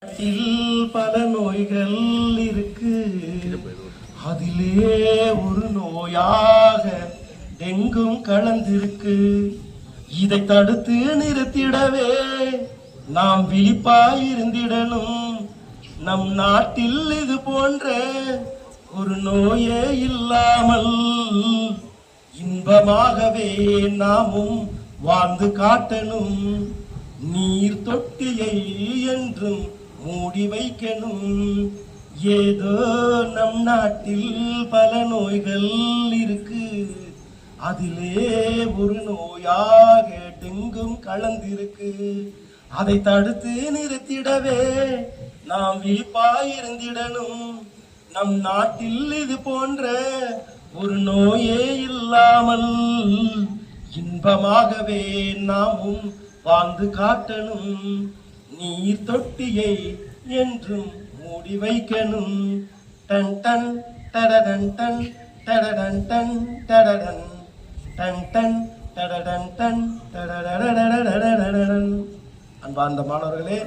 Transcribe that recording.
பல நோய்கள் இருக்கு, அதிலே ஒரு நோயாக டெங்கும் கலந்திருக்கு. இதை தடுத்து நிறுத்திடவே நாம் விழிப்பாயிருந்திடணும். நம் நாட்டில் இது போன்ற ஒரு நோயே இல்லாமல் இன்பமாகவே நாமும் வாழ்ந்து காட்டணும். நீர் தொட்டியை என்றும் மூடி வைக்கணும். ஏதோ நம் நாட்டில் பல நோய்கள் இருக்கு, அதிலே ஒரு நோயாக டெங்கும் கலந்திருக்கு. அதை தடுத்து நிறுத்திடவே நாம் விழிப்பாயிருந்திடணும். நம் நாட்டில் இது போன்ற ஒரு நோயே இல்லாமல் இன்பமாகவே நாமும் வாழ்ந்து காட்டணும். நீர் தொட்டியை என்றும் மூடி வைக்கணும். டன் டன் டடடன் டன் டடடன் டன் டடடன் டன் டன் டடடன் டன் டடடடடடடடன். அன்பார்ந்த மாணவர்களே,